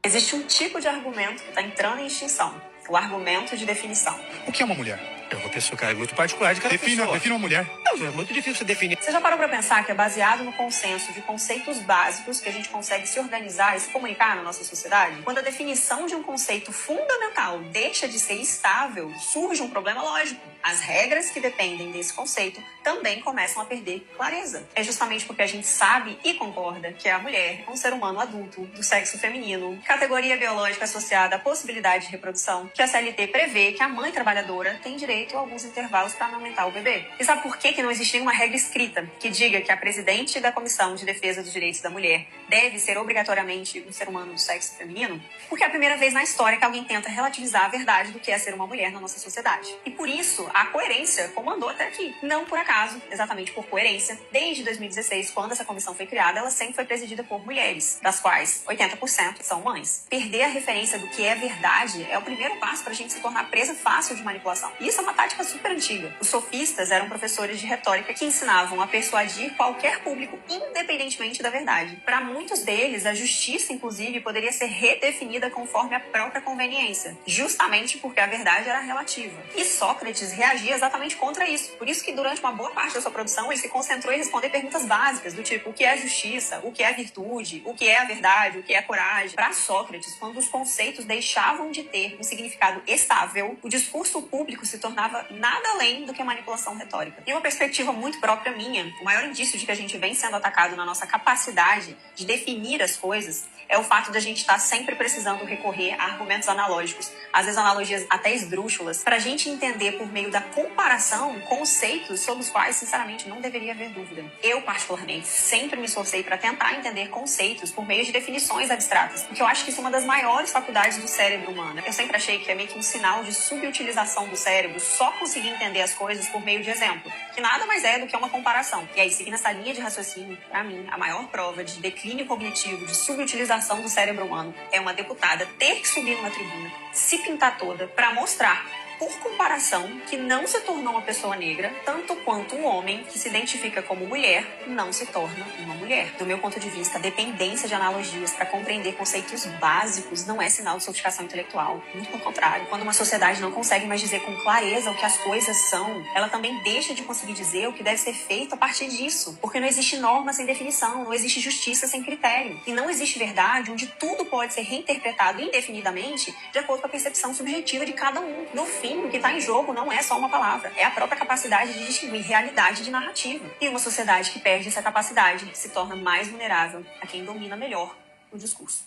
Existe um tipo de argumento que está entrando em extinção, o argumento de definição. O que é uma mulher? É uma pessoa, cara, muito particular de cada pessoa. Defina uma mulher. Não, é muito difícil você definir. Você já parou para pensar que é baseado no consenso de conceitos básicos que a gente consegue se organizar e se comunicar na nossa sociedade? Quando a definição de um conceito fundamental deixa de ser estável, surge um problema lógico. As regras que dependem desse conceito também começam a perder clareza. É justamente porque a gente sabe e concorda que a mulher é um ser humano adulto, do sexo feminino, categoria biológica associada à possibilidade de reprodução, que a CLT prevê que a mãe trabalhadora tem direito a alguns intervalos para amamentar o bebê. E sabe por que não existe nenhuma regra escrita que diga que a presidente da Comissão de Defesa dos Direitos da Mulher deve ser obrigatoriamente um ser humano do sexo feminino? Porque é a primeira vez na história que alguém tenta relativizar a verdade do que é ser uma mulher na nossa sociedade. E por isso, a coerência comandou até aqui. Não por acaso, exatamente por coerência, desde 2016, quando essa comissão foi criada, ela sempre foi presidida por mulheres, das quais 80% são mães. Perder a referência do que é verdade é o primeiro passo para a gente se tornar presa fácil de manipulação. E isso é uma tática super antiga. Os sofistas eram professores de retórica que ensinavam a persuadir qualquer público, independentemente da verdade. Para muitos deles, a justiça, inclusive, poderia ser redefinida conforme a própria conveniência, justamente porque a verdade era relativa. E Sócrates reagia exatamente contra isso. Por isso que durante uma boa parte da sua produção ele se concentrou em responder perguntas básicas do tipo: o que é justiça? O que é virtude? O que é a verdade? O que é coragem? Para Sócrates, quando os conceitos deixavam de ter um significado estável, o discurso público se tornava nada além do que manipulação retórica. E uma perspectiva muito própria minha, o maior indício de que a gente vem sendo atacado na nossa capacidade de definir as coisas é o fato de a gente estar sempre precisando recorrer a argumentos analógicos, às vezes analogias até esdrúxulas, para a gente entender por meio da comparação conceitos sobre os quais, sinceramente, não deveria haver dúvida. Eu, particularmente, sempre me esforcei para tentar entender conceitos por meio de definições abstratas, porque eu acho que isso é uma das maiores faculdades do cérebro humano. Eu sempre achei que é meio que um sinal de subutilização do cérebro só conseguir entender as coisas por meio de exemplo, que nada mais é do que uma comparação. E aí, seguindo essa linha de raciocínio, para mim, a maior prova de declínio cognitivo, de subutilização do cérebro humano, é uma deputada ter que subir numa tribuna, se pintar toda, para mostrar, por comparação, que não se tornou uma pessoa negra, tanto quanto um homem que se identifica como mulher não se torna uma mulher. Do meu ponto de vista, a dependência de analogias para compreender conceitos básicos não é sinal de sofisticação intelectual. Muito pelo contrário. Quando uma sociedade não consegue mais dizer com clareza o que as coisas são, ela também deixa de conseguir dizer o que deve ser feito a partir disso. Porque não existe norma sem definição, não existe justiça sem critério. E não existe verdade onde tudo pode ser reinterpretado indefinidamente de acordo com a percepção subjetiva de cada um. No fim, o que está em jogo não é só uma palavra, é a própria capacidade de distinguir realidade de narrativa. E uma sociedade que perde essa capacidade se torna mais vulnerável a quem domina melhor o discurso.